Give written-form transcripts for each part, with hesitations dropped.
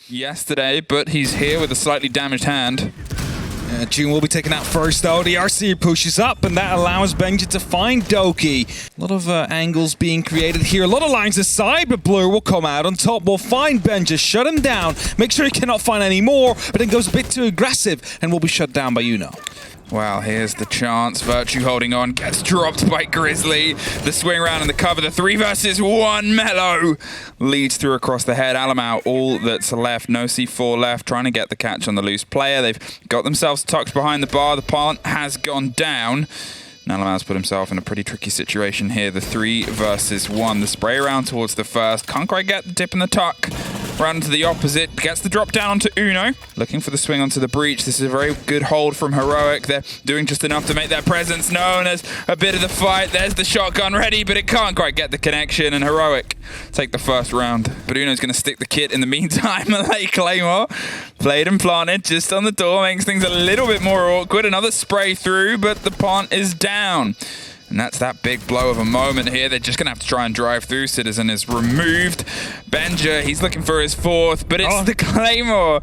yesterday, but he's here with a slightly damaged hand. June will be taken out first though. The RC pushes up and that allows Benja to find Doki. A lot of angles being created here. A lot of lines aside, but Blur will come out on top. Will find Benja, shut him down. Make sure he cannot find any more, but then goes a bit too aggressive and will be shut down by Uno. Well, here's the chance. Virtue holding on, gets dropped by Grizzly. The swing around in the cover, the 3 versus 1. Mellow leads through across the head. Alamau, all that's left. No C4 left, trying to get the catch on the loose player. They've got themselves tucked behind the bar. The plant has gone down. Alamau's put himself in a pretty tricky situation here. The 3 versus 1. The spray around towards the first. Can't quite get the dip and the tuck. Round to the opposite, gets the drop down onto Uno. Looking for the swing onto the breach. This is a very good hold from Heroic. They're doing just enough to make their presence known as a bit of the fight. There's the shotgun ready, but it can't quite get the connection, and Heroic take the first round. But Uno's going to stick the kit in the meantime. Late Claymore, played and planted just on the door, makes things a little bit more awkward. Another spray through, but the plant is down. And that's that big blow of a moment here. They're just going to have to try and drive through. Citizen is removed. Benja, he's looking for his 4th, but it's the Claymore.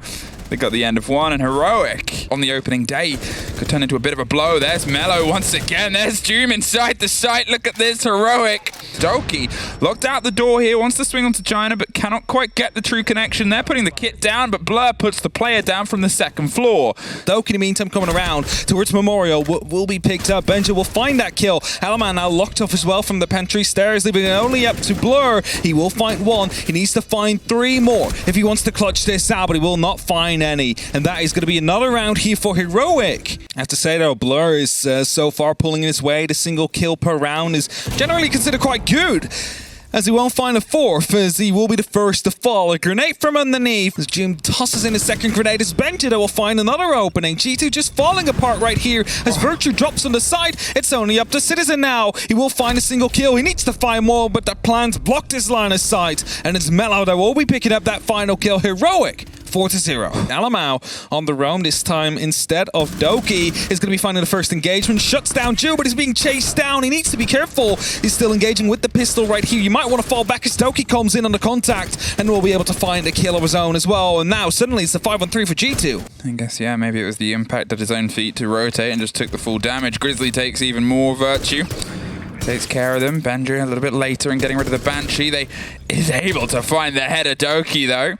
They got the end of 1, and Heroic on the opening day could turn into a bit of a blow. There's Mellow once again. There's Doom inside the site. Look at this, Heroic. Doki locked out the door here, wants to swing onto China, but cannot quite get the true connection. They're putting the kit down, but Blur puts the player down from the 2nd floor. Doki, in the meantime, coming around towards Memorial, will be picked up. Benja will find that kill. Alaman now locked off as well from the pantry stairs, leaving it only up to Blur. He will find 1. He needs to find 3 more if he wants to clutch this out, but he will not find any. And that is going to be another round here for Heroic. I have to say though, Blur is so far pulling his way. The single kill per round is generally considered quite good, as he won't find a 4th, as he will be the first to fall. A grenade from underneath as Jim tosses in a second grenade as Benja will find another opening. G2 just falling apart right here as Virtue drops on the side. It's only up to Citizen now. He will find a single kill. He needs to find more, but the plant blocked his line of sight. And it's Mellow that will be picking up that final kill. Heroic 4-0. Alamau on the roam this time instead of Doki is going to be finding the first engagement. Shuts down Ju, but he's being chased down. He needs to be careful. He's still engaging with the pistol right here. You might want to fall back as Doki comes in on the contact and will be able to find a kill of his own as well. And now suddenly it's a 5-on-3 for G2. I guess, yeah, maybe it was the impact of his own feet to rotate and just took the full damage. Grizzly takes even more Virtue. Takes care of them. Benja a little bit later and getting rid of the Banshee. They is able to find the head of Doki though.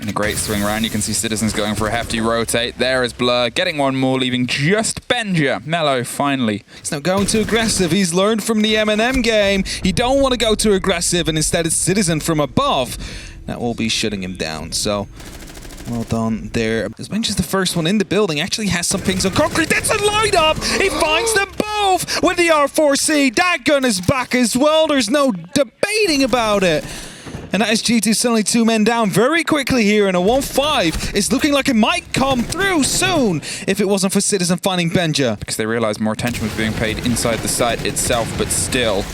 In a great swing round, you can see Citizens going for a hefty rotate. There is Blur, getting 1 more, leaving just Benja. Mellow, finally. He's not going too aggressive. He's learned from the M&M game. You don't want to go too aggressive, and instead it's Citizen from above that will be shutting him down. So, well done there. As Benja's the first one in the building, actually has some pings on concrete. That's a light up! He finds them both with the R4C. That gun is back as well. There's no debating about it. And that is G2 suddenly 2 men down very quickly here, and a 1-5 is looking like it might come through soon if it wasn't for Citizen finding Benja. Because they realized more attention was being paid inside the site itself, but still,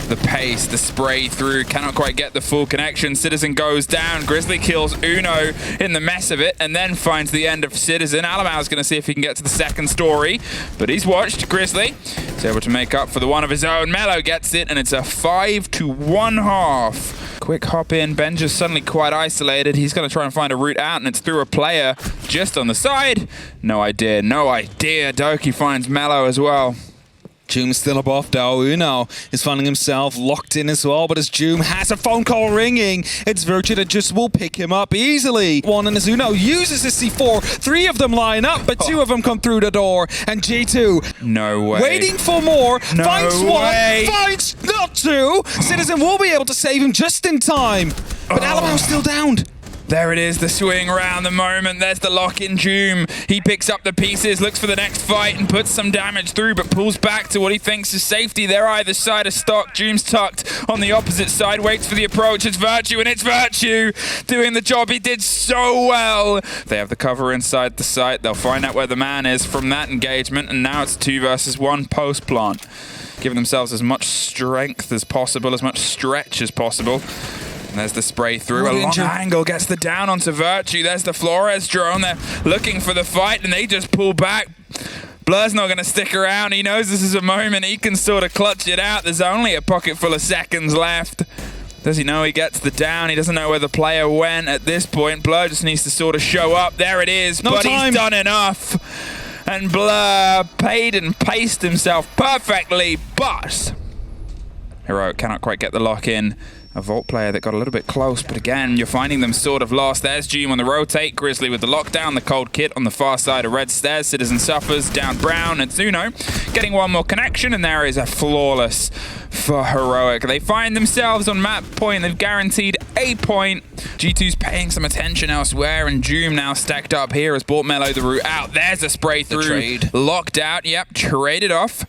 the pace, the spray through, cannot quite get the full connection. Citizen goes down. Grizzly kills Uno in the mess of it, and then finds the end of Citizen. Alamau's going to see if he can get to the 2nd story, but he's watched. Grizzly is able to make up for the one of his own. Mellow gets it, and it's a 5-1/2. Quick hop in. Benja's suddenly quite isolated. He's going to try and find a route out, and it's through a player just on the side. No idea. No idea. Doki finds Mellow as well. Joom's still above though. Uno is finding himself locked in as well, but as Joom has a phone call ringing, it's Virtue that just will pick him up easily. One, and as Uno uses his C4, 3 of them line up, but 2 of them come through the door, and G2 no way. Waiting for more, no finds way. 1, finds not 2. Citizen will be able to save him just in time, but Alamau's still downed. There it is, the swing around the moment. There's the lock-in Joom. He picks up the pieces, looks for the next fight, and puts some damage through, but pulls back to what he thinks is safety. They're either side of stock. Joom's tucked on the opposite side, waits for the approach. It's Virtue, and it's Virtue doing the job he did so well. They have the cover inside the site. They'll find out where the man is from that engagement, and now it's 2 versus 1 post-plant. Giving themselves as much strength as possible, as much stretch as possible. And there's the spray through. A long angle gets the down onto Virtue. There's the Flores drone. They're looking for the fight, and they just pull back. Blur's not going to stick around. He knows this is a moment he can sort of clutch it out. There's only a pocket full of seconds left. Does he know he gets the down? He doesn't know where the player went at this point. Blur just needs to sort of show up. There it is, No but time. He's done enough. And Blur paid and paced himself perfectly, but Heroic cannot quite get the lock in. A Vault player that got a little bit close, but again, you're finding them sort of lost. There's Doom on the rotate, Grizzly with the lockdown, the cold kit on the far side of Red Stairs, Citizen suffers, down Brown, and Zuno getting one more connection, and there is a flawless for Heroic. They find themselves on map point, they've guaranteed a point. G2's paying some attention elsewhere, and Doom now stacked up here has bought Mello the route out. There's a spray through, trade. Locked out, yep, traded off.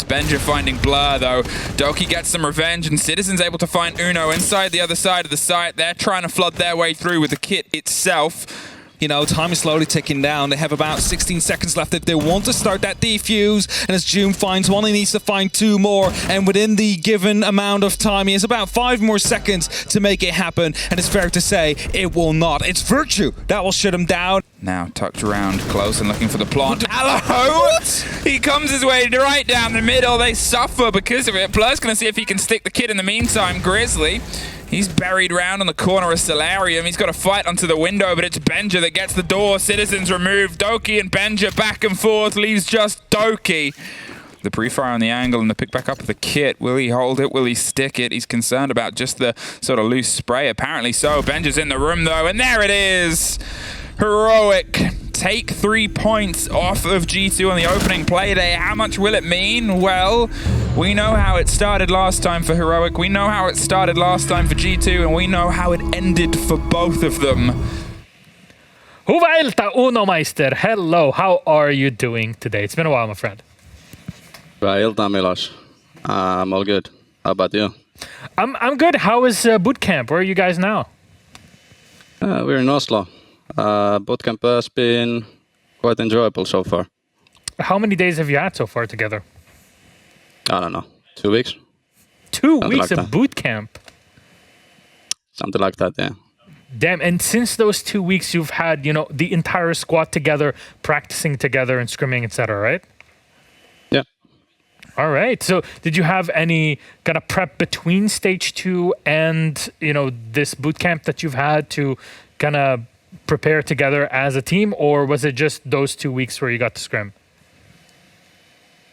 Benja finding Blur though. Doki gets some revenge and Citizen's able to find Uno inside the other side of the site. They're trying to flood their way through with the kit itself. You know, time is slowly ticking down. They have about 16 seconds left if they want to start that defuse. And as Doom finds one, he needs to find two more. And within the given amount of time, he has about 5 more seconds to make it happen. And it's fair to say, it will not. It's Virtue that will shut him down. Now tucked around close and looking for the plant. Hello! He comes his way right down the middle. They suffer because of it. Blur's going to see if he can stick the kid in the meantime. Grizzly, he's buried round on the corner of Solarium. He's got to fight onto the window, but it's Benja that gets the door. Citizens removed. Doki and Benja back and forth. Leaves just Doki. The pre-fire on the angle and the pick back up of the kit. Will he hold it? Will he stick it? He's concerned about just the sort of loose spray. Apparently so. Benja's in the room though, and there it is. Heroic take 3 points off of G2 on the opening play there. How much will it mean? Well, we know how it started last time for Heroic. We know how it started last time for G2, and we know how it ended for both of them. Hyvää iltaa, Uno Meister. Hello, how are you doing today? It's been a while, my friend. Hyvää iltaa, Milos. I'm all good. How about you? I'm good. How is boot camp? Where are you guys now? We're in Oslo. Bootcamp has been quite enjoyable so far. How many days have you had so far together? I don't know, 2 weeks? 2 Something weeks like of that. boot camp. Something like that, yeah. Damn, and since those 2 weeks you've had, you know, the entire squad together, practicing together and scrimming, etc., right? Yeah. All right. So did you have any kind of prep between stage 2 and, you know, this boot camp that you've had to kind of prepare together as a team, or was it just those 2 weeks where you got to scrim?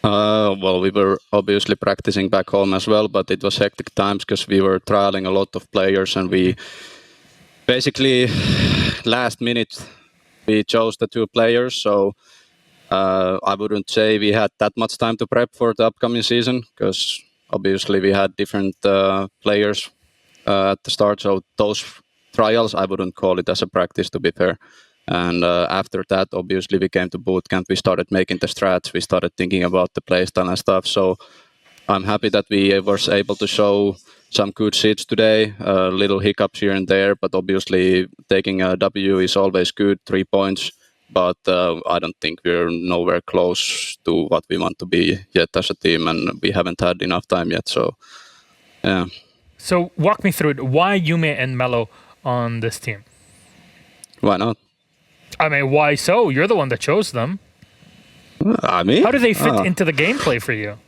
Well, we were obviously practicing back home as well, but it was hectic times because we were trialing a lot of players, and we basically last minute we chose the 2 players. So I wouldn't say we had that much time to prep for the upcoming season because obviously we had different players at the start. So those trials, I wouldn't call it as a practice, to be fair. And after that, obviously, we came to bootcamp. We started making the strats. We started thinking about the playstyle and stuff. So I'm happy that we were able to show some good seeds today. Little hiccups here and there, but obviously taking a W is always good, 3 points. But I don't think we're nowhere close to what we want to be yet as a team, and we haven't had enough time yet. So, yeah. So walk me through it. Why Yume and Mello on this team? Why not? I mean, why so? You're the one that chose them. I mean, How do they fit into the gameplay for you?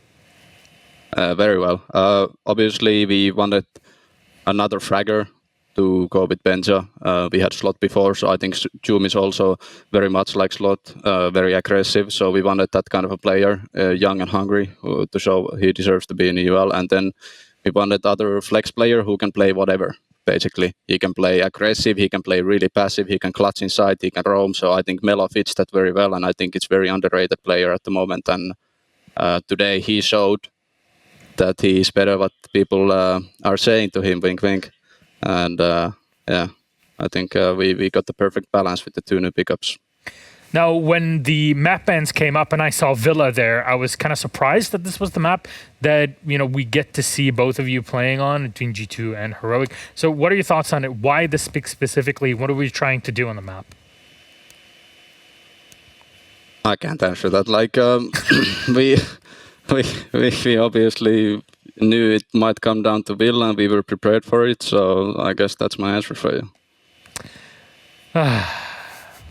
Very well. Obviously, we wanted another fragger to go with Benja. We had Slot before, so I think Joom is also very much like Slot, very aggressive. So we wanted that kind of a player, young and hungry, to show he deserves to be in EUL. And then we wanted other flex player who can play whatever. Basically, he can play aggressive, he can play really passive, he can clutch inside, he can roam. So I think Melo fits that very well, and I think it's very underrated player at the moment. And today he showed that he is better what people are saying to him, wink wink. And yeah, I think we got the perfect balance with the 2 new pickups. Now, when the map bans came up and I saw Villa there, I was kind of surprised that this was the map that, you know, we get to see both of you playing on between G2 and Heroic. So what are your thoughts on it? Why this pick specifically? What are we trying to do on the map? I can't answer that. Like, we obviously knew it might come down to Villa, and we were prepared for it. So I guess that's my answer for you.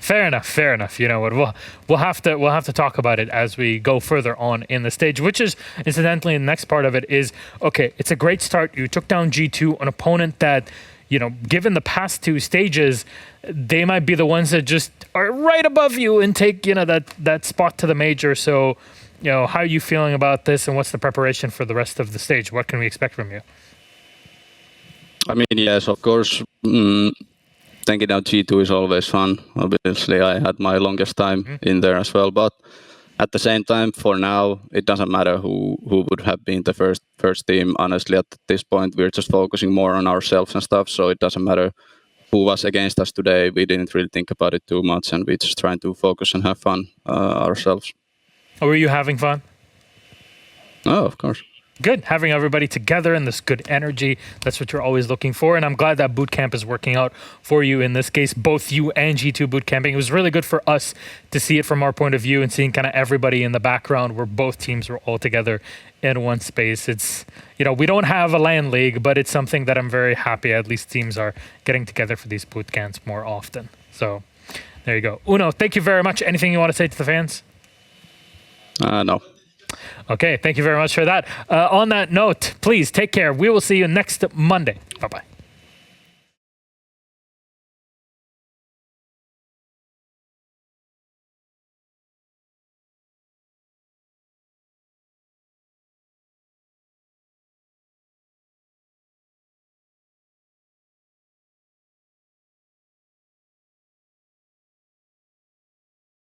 Fair enough. Fair enough. You know what? We'll have to talk about it as we go further on in the stage. Which is incidentally the next part of it is okay. It's a great start. You took down G2, an opponent that, you know, given the past two stages, they might be the ones that just are right above you and take, you know, that spot to the major. So, you know, how are you feeling about this, and what's the preparation for the rest of the stage? What can we expect from you? I mean, yes, of course. Taking out G2 is always fun. Obviously, I had my longest time in there as well. But at the same time, for now, it doesn't matter who would have been the first team. Honestly, at this point, we're just focusing more on ourselves and stuff. So it doesn't matter who was against us today. We didn't really think about it too much, and we're just trying to focus and have fun ourselves. Were you having fun? Oh, of course. Good. Having everybody together and this good energy, that's what you're always looking for. And I'm glad that boot camp is working out for you in this case, both you and G2 boot camping. It was really good for us to see it from our point of view and seeing kind of everybody in the background where both teams were all together in one space. It's, you know, we don't have a LAN league, but it's something that I'm very happy at least teams are getting together for these boot camps more often. So there you go. Uno, thank you very much. Anything you want to say to the fans? No. Okay, thank you very much for that. On that note, please take care. We will see you next Monday. Bye-bye.